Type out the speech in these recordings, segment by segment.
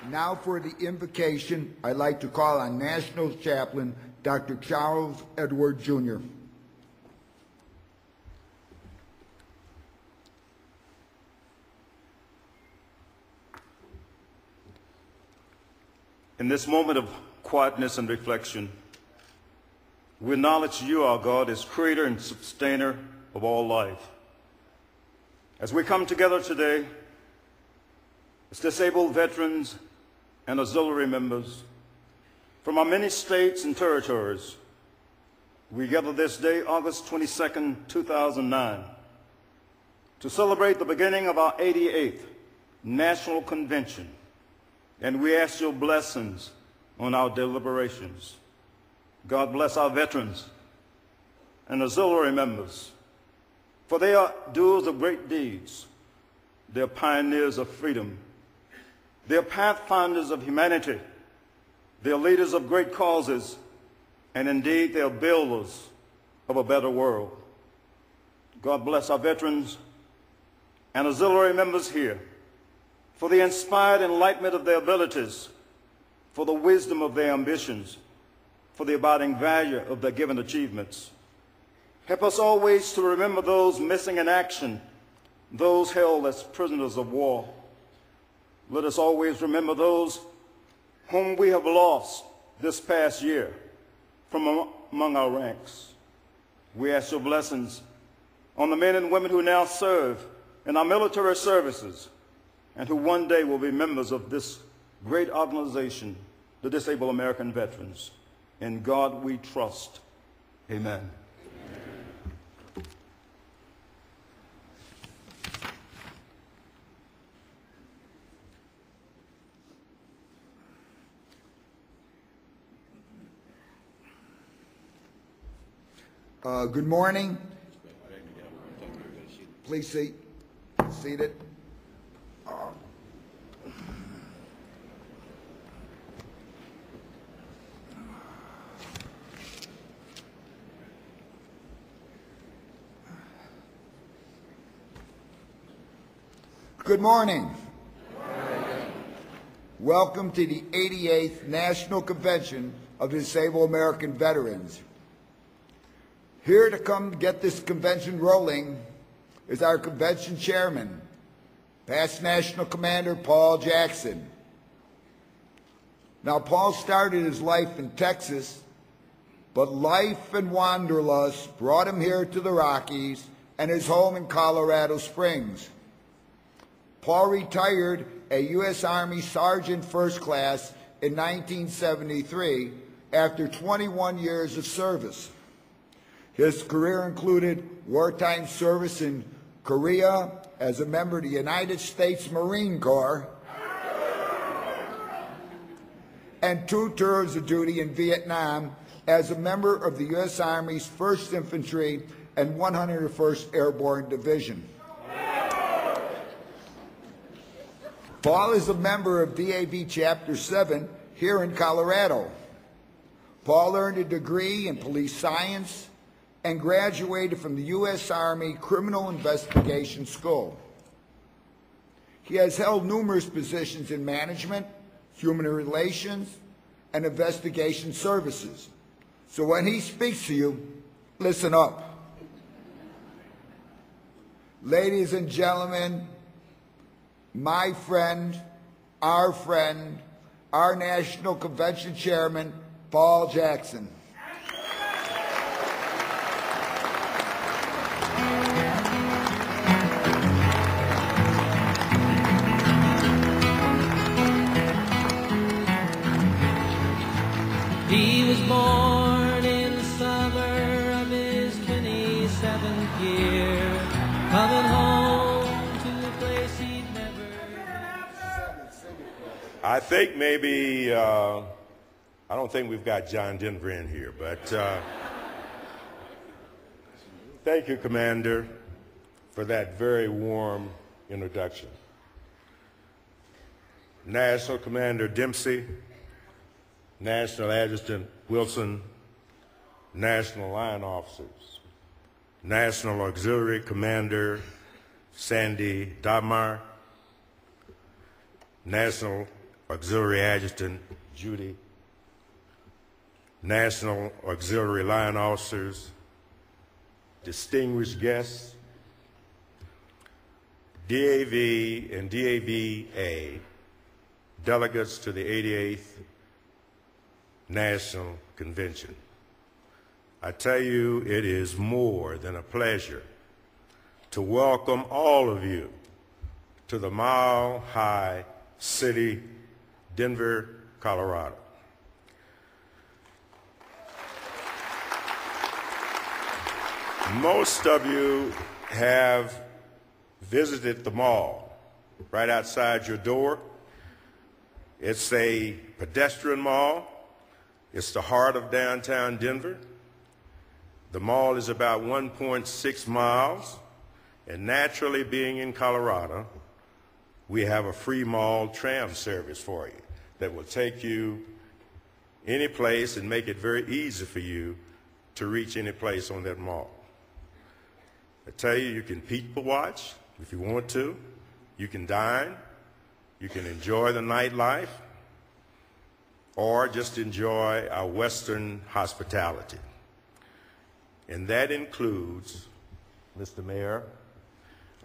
Now for the invocation, I'd like to call on National Chaplain Dr. Charles Edward, Jr. In this moment of quietness and reflection, we acknowledge you, our God, as creator and sustainer of all life. As we come together today, as disabled veterans and auxiliary members from our many states and territories, we gather this day, August 22nd, 2009, to celebrate the beginning of our 88th National Convention, and we ask your blessings on our deliberations. God bless our veterans and auxiliary members, for they are doers of great deeds. They are pioneers of freedom. They are pathfinders of humanity. They are leaders of great causes, and indeed they are builders of a better world. God bless our veterans and auxiliary members here for the inspired enlightenment of their abilities, for the wisdom of their ambitions, for the abiding value of their given achievements. Help us always to remember those missing in action, those held as prisoners of war. Let us always remember those whom we have lost this past year from among our ranks. We ask your blessings on the men and women who now serve in our military services and who one day will be members of this great organization, the Disabled American Veterans. In God we trust. Amen. Good morning. Please seated. Good morning. Welcome to the 88th National Convention of Disabled American Veterans. Here to come get this convention rolling is our convention chairman, past National Commander Paul Jackson. Now, Paul started his life in Texas, but life and wanderlust brought him here to the Rockies and his home in Colorado Springs. Paul retired a U.S. Army Sergeant First Class in 1973 after 21 years of service. His career included wartime service in Korea as a member of the United States Marine Corps and 2 tours of duty in Vietnam as a member of the U.S. Army's 1st Infantry and 101st Airborne Division. Paul is a member of DAV Chapter 7 here in Colorado. Paul earned a degree in police science and graduated from the U.S. Army Criminal Investigation School. He has held numerous positions in management, human relations, and investigation services. So when he speaks to you, listen up. Ladies and gentlemen, my friend, our National Convention Chairman, Paul Jackson. He was born in the summer of his 27th year, coming home to a place he'd never. I think maybe, I don't think we've got John Denver in here, but thank you, Commander, for that very warm introduction. National Commander Dempsey, National Adjutant Wilson, National Line Officers, National Auxiliary Commander Sandy Dahmar, National Auxiliary Adjutant Judy, National Auxiliary Line Officers, distinguished guests, DAV and DAVA, delegates to the 88th National Convention. I tell you, it is more than a pleasure to welcome all of you to the Mile High City, Denver, Colorado. Most of you have visited the mall right outside your door. It's a pedestrian mall. It's the heart of downtown Denver. The mall is about 1.6 miles, and naturally, being in Colorado, we have a free mall tram service for you that will take you any place and make it very easy for you to reach any place on that mall. I tell you, you can people watch if you want to. You can dine. You can enjoy the nightlife, or just enjoy our Western hospitality. And that includes, Mr. Mayor,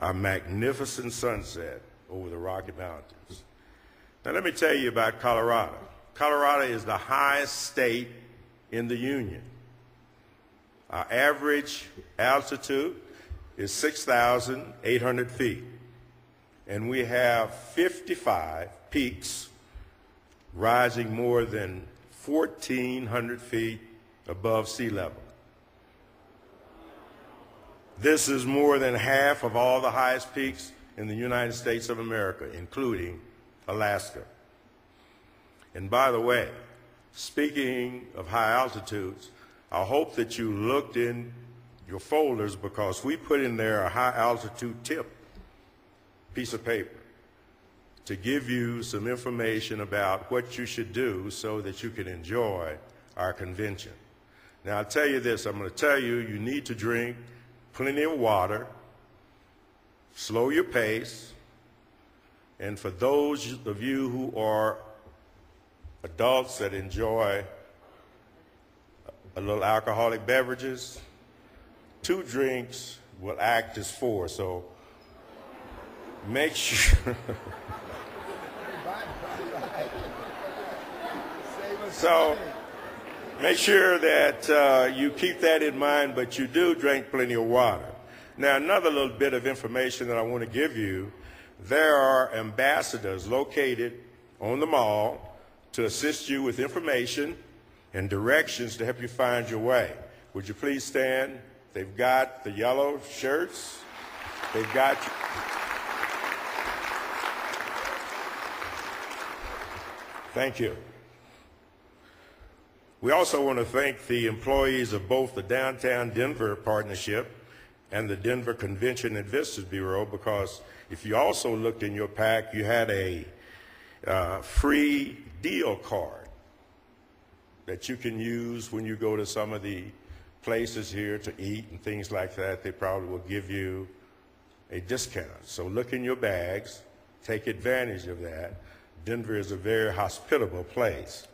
our magnificent sunset over the Rocky Mountains. Now let me tell you about Colorado. Colorado is the highest state in the Union. Our average altitude is 6,800 feet. And we have 55 peaks rising more than 1,400 feet above sea level. This is more than half of all the highest peaks in the United States of America, including Alaska. And by the way, speaking of high altitudes, I hope that you looked in your folders, because we put in there a high altitude tip piece of paper to give you some information about what you should do so that you can enjoy our convention. Now I'll tell you this, I'm going to tell you, you need to drink plenty of water, slow your pace, and for those of you who are adults that enjoy a little alcoholic beverages, 2 drinks will act as 4, so make sure. So make sure that you keep that in mind, but you do drink plenty of water. Now, another little bit of information that I want to give you, there are ambassadors located on the mall to assist you with information and directions to help you find your way. Would you please stand? They've got the yellow shirts. They've got... Thank you. We also want to thank the employees of both the Downtown Denver Partnership and the Denver Convention and Visitors Bureau, because if you also looked in your pack, you had a free deal card that you can use when you go to some of the places here to eat and things like that. They probably will give you a discount. So look in your bags, take advantage of that. Denver is a very hospitable place.